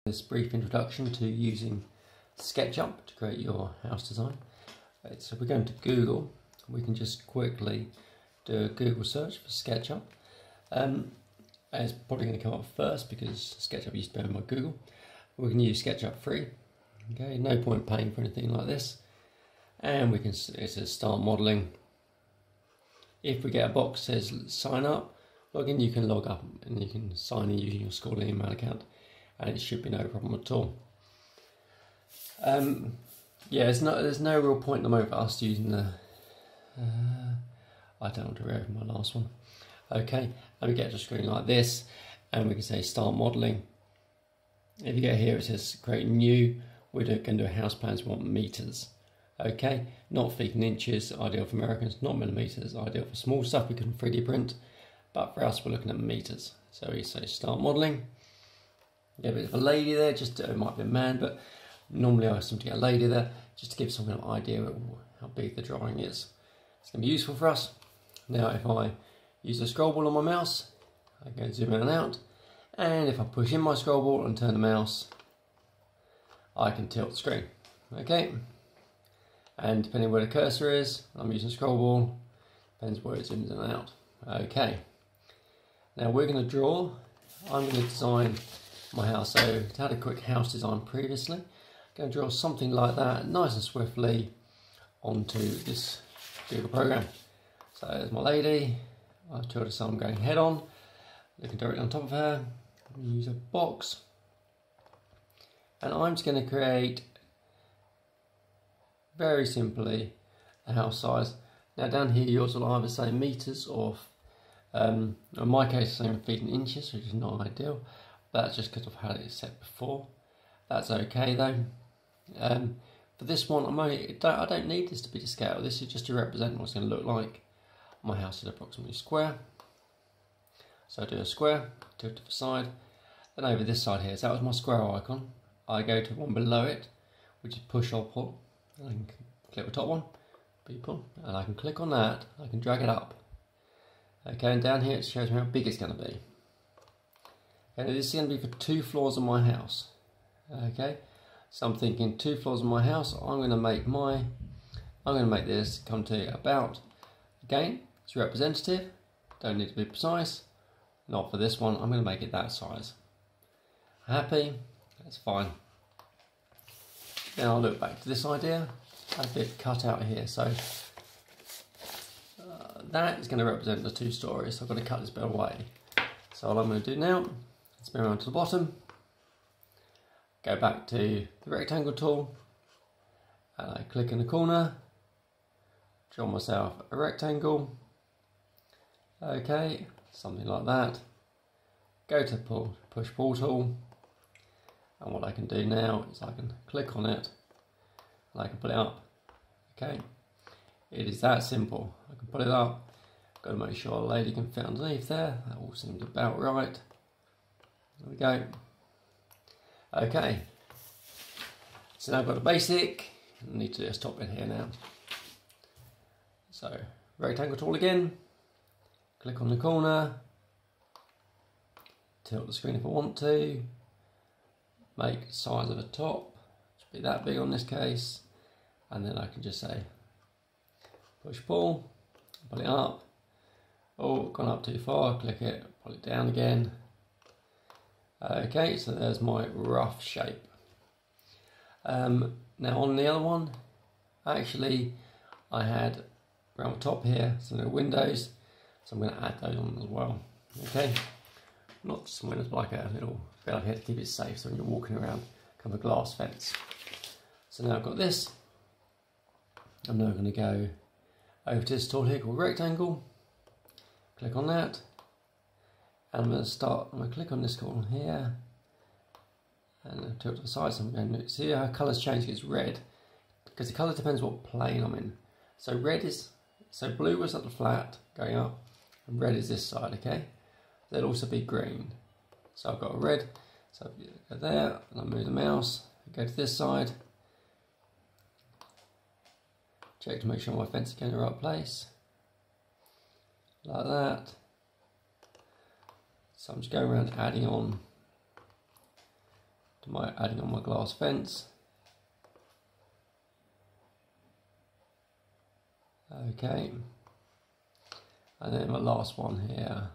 This brief introduction to using Sketchup to create your house design. So we're going to Google. We can just quickly do a Google search for Sketchup. It's probably going to come up first because Sketchup used to be on my Google. We can use Sketchup free. Okay, no point paying for anything like this. And we can, it says start modeling. If we get a box that says sign up, log in, you can log up and you can sign in using your school and email account, and it should be no problem at all. Yeah, there's no real point at the moment for us using the I don't want to reopen my last one. Okay, and we get to a screen like this, and we can say start modeling. If you get here, it says create new. We're going to do a house plans. We want meters. Okay, not feet and inches, ideal for Americans, not millimeters, ideal for small stuff we can 3D print, but for us we're looking at meters. So we say start modeling. Get a bit of a lady there, just it might be a man, but normally I assume to get a lady there, just to give some kind of idea of how big the drawing is. It's going to be useful for us. Now if I use the scroll ball on my mouse, I go zoom in and out, and if I push in my scroll ball and turn the mouse, I can tilt the screen. Okay, and depending where the cursor is, I'm using scroll ball, depends where it zooms in and out. Okay, now we're going to draw. I'm going to design my house. So I had a quick house design previously. I'm going to draw something like that, nice and swiftly, onto this Google program. So there's my lady. I've told her so I'm going head on, looking directly on top of her. I'm going to use a box, and I'm just going to create very simply a house size. Now down here yours will either say meters or in my case it's saying feet and inches, which is not ideal. That's just because I've had it set before. That's okay though. For this one, I don't need this to be to scale. This is just to represent what it's going to look like. My house is approximately square. So I do a square, tilt it to the side. Then over this side here, so that was my square icon. I go to one below it, which is push or pull. I can click the top one, people, and I can click on that. I can drag it up. Okay, and down here it shows me how big it's going to be. Okay, this is going to be for 2 floors of my house. Okay, so I'm thinking 2 floors of my house. I'm going to make this come to about. Again, it's representative. Don't need to be precise. Not for this one. I'm going to make it that size. Happy? That's fine. Then I'll look back to this idea. I have a bit cut out here, so that is going to represent the 2 stories. So I've got to cut this bit away. So all I'm going to do now, spin around to the bottom, go back to the rectangle tool, and I click in the corner, draw myself a rectangle. Okay, something like that. Go to push pull tool. And what I can do now is I can click on it and I can pull it up. Okay, it is that simple. I can pull it up. Got to make sure a lady can fit underneath there. That all seems about right. There we go. Okay, so now I've got a basic. I need to do a top bit here now. So rectangle tool again. Click on the corner. Tilt the screen if I want to. Make size of the top, should be that big on this case, and then I can just say push pull it up. Oh, gone up too far, click it, pull it down again. Okay, so there's my rough shape. Now on the other one, actually I had around the top here some little windows, so I'm going to add those on as well. Okay, not just some windows, but like a little bit up here to keep it safe, so when you're walking around, kind of a glass fence. So now I've got this. I'm now going to go over to this tool here called rectangle. Click on that, and I'm going to click on this corner here, and tilt to the side. So I'm going to see how colours change. It's red because the colour depends what plane I'm in. So blue was at the flat going up, and red is this side. Okay, there'll also be green. So I've got a red, so I go there, and I move the mouse, go to this side, check to make sure my fence is going to the right place, like that. So I'm just going around adding on to my adding on my glass fence. Okay, and then my last one here.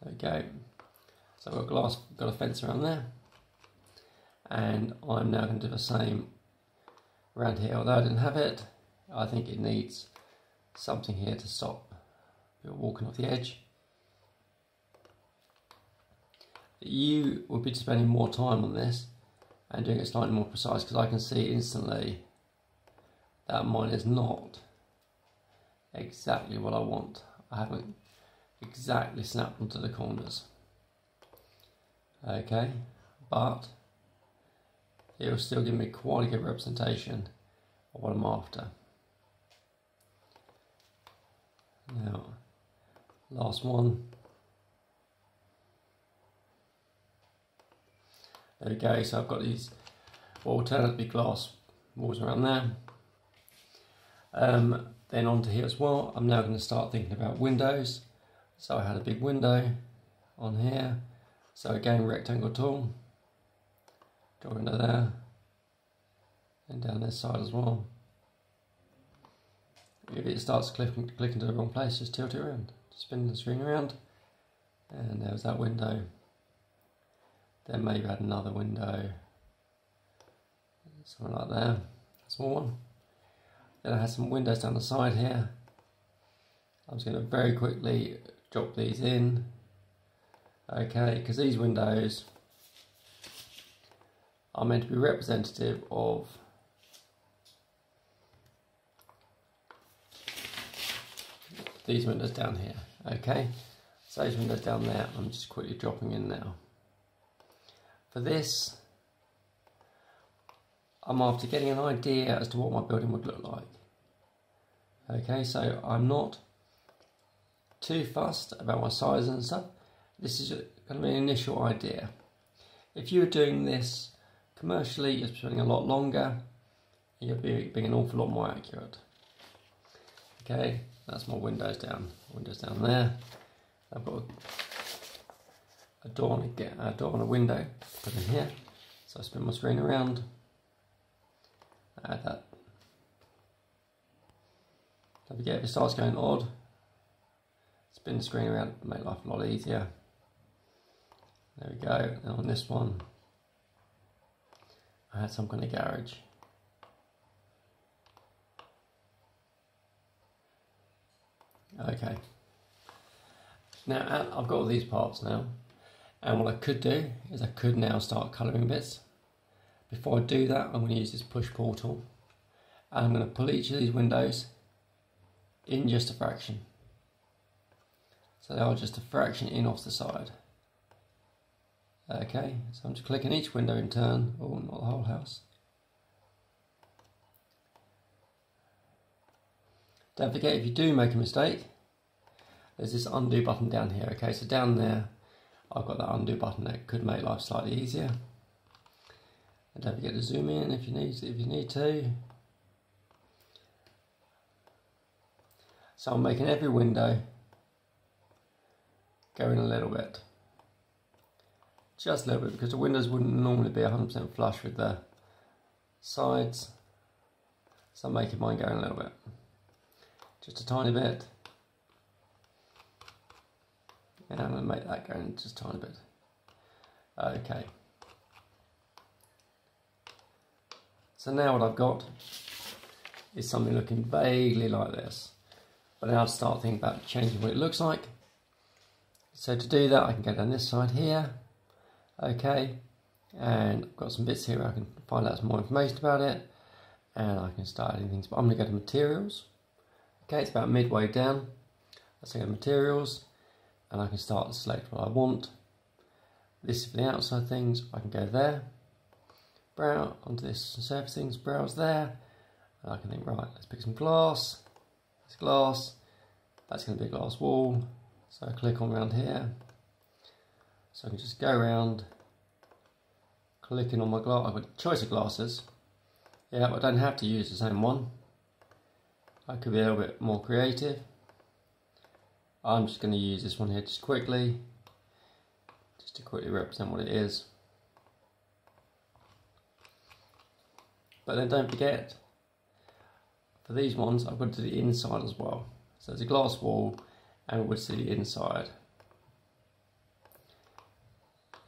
There we go. So I've got a fence around there, and I'm now going to do the same around here. Although I didn't have it, I think it needs something here to stop people walking off the edge. You will be spending more time on this and doing it slightly more precise, because I can see instantly that mine is not exactly what I want. I haven't exactly snapped onto the corners. Okay, but it will still give me quite a good representation of what I'm after. Now, last one. There we go, so I've got these what will turn out to be glass walls around there. Then onto here as well, I'm now going to start thinking about windows. So I had a big window on here. So again, rectangle tool, draw a window there, and down this side as well. If it starts clicking to the wrong place, just tilt it around, spin the screen around, and there's that window. Then maybe add another window, something like there, a small one. Then I had some windows down the side here. I'm just going to very quickly drop these in, okay, because these windows are meant to be representative of these windows down here, okay. So those windows down there, I'm just quickly dropping in now. For this, I'm after getting an idea as to what my building would look like. Okay, so I'm not too fussed about my size and stuff. This is going to be an initial idea. If you were doing this commercially, you're spending a lot longer, you'll be being an awful lot more accurate. Okay, that's my windows down there. I've got a door and a window put in here. So I spin my screen around, add that. Don't forget, if it starts going odd, spin the screen around, make life a lot easier. There we go. And on this one, I had some kind of garage. Okay. Now I've got all these parts now, and what I could do is I could now start colouring bits. Before I do that, I'm going to use this push pull tool, and I'm going to pull each of these windows in just a fraction. So they are just a fraction in off the side. Okay, so I'm just clicking each window in turn, oh, not the whole house. Don't forget, if you do make a mistake, there's this undo button down here. Okay, so down there, I've got that undo button that could make life slightly easier. And don't forget to zoom in if you need to. So I'm making every window go in a little bit. Just a little bit, because the windows wouldn't normally be 100% flush with the sides. So I'm making mine go in a little bit. Just a tiny bit. And I'm going to make that go in just a tiny bit. Okay. So now what I've got is something looking vaguely like this. But now I'll start thinking about changing what it looks like. So to do that, I can go down this side here. Okay. And I've got some bits here where I can find out some more information about it. And I can start adding things. But I'm going to go to materials. Okay, it's about midway down. Let's go to materials. And I can start to select what I want. This is for the outside things. I can go there. Browse onto this surface things. Browse there. And I can think, right, let's pick some glass. It's glass. That's going to be a glass wall. So I click on around here. So I can just go around, clicking on my glass. I've got a choice of glasses. Yeah, but I don't have to use the same one. I could be a little bit more creative. I'm just going to use this one here just quickly. just to quickly represent what it is. But then don't forget, for these ones, I've got to do the inside as well. So there's a glass wall, and we'll see the inside.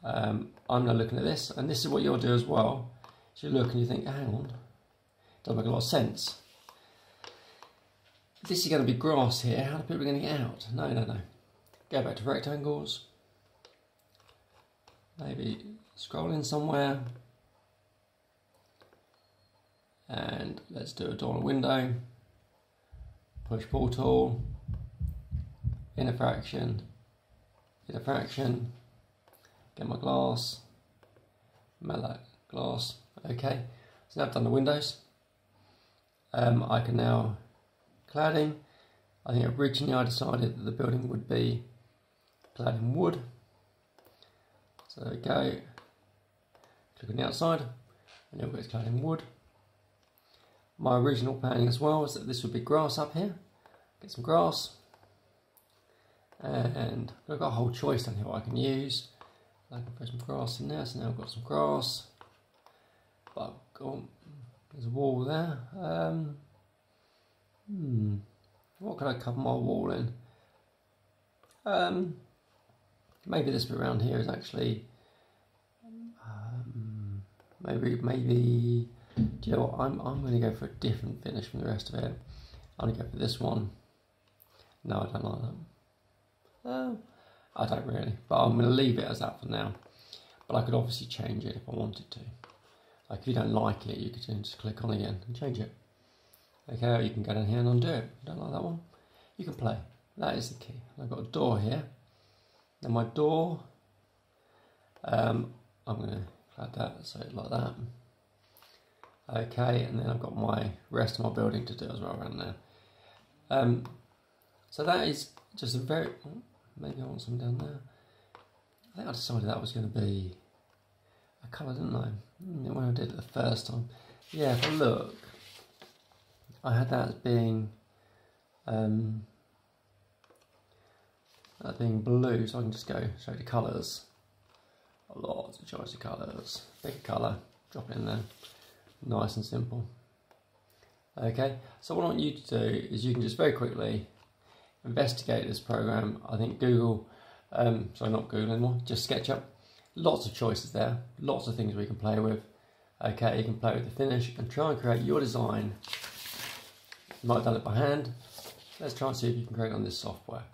I'm now looking at this, and this is what you'll do as well. So you look and you think, hang on, it doesn't make a lot of sense. If this is going to be grass here, how are people going to get out? No. Go back to rectangles. Maybe scroll in somewhere. And let's do a door and a window. Push pull tool. Inner fraction. Get my glass. Mallet glass. Okay. So now I've done the windows. I can now cladding. I think originally I decided that the building would be clad in wood. So there we go. Click on the outside, and you'll get clad in wood. My original planning as well was that this would be grass up here. Get some grass. And I've got a whole choice down here what I can use. I can put some grass in there, so now I've got some grass. But there's a wall there. What could I cover my wall in? Maybe this bit around here is actually maybe do you know what, I'm going to go for a different finish from the rest of it. I'm going to go for this one. No, I don't like that. I don't really, but I'm going to leave it as that for now. But I could obviously change it if I wanted to. Like if you don't like it, you could just click on it again and change it. Okay, or you can go down here and undo it. Don't like that one? You can play. That is the key. I've got a door here. Now my door, I'm going to add that, so like that. Okay, and then I've got my rest of my building to do as well around there. So that is just a very, maybe I want some down there. I think I decided that was going to be a colour, didn't I? When I did it the first time. Yeah, if I look, I had that as being blue, so I can just go straight to colours. Lots of choice of colours. Pick a colour, drop it in there. Nice and simple. Okay, so what I want you to do is you can just very quickly investigate this program. I think Google, sorry, not Google anymore, just Sketchup. Lots of choices there, lots of things we can play with. Okay, you can play with the finish and try and create your design. You might have done it by hand. Let's try and see if you can create it on this software.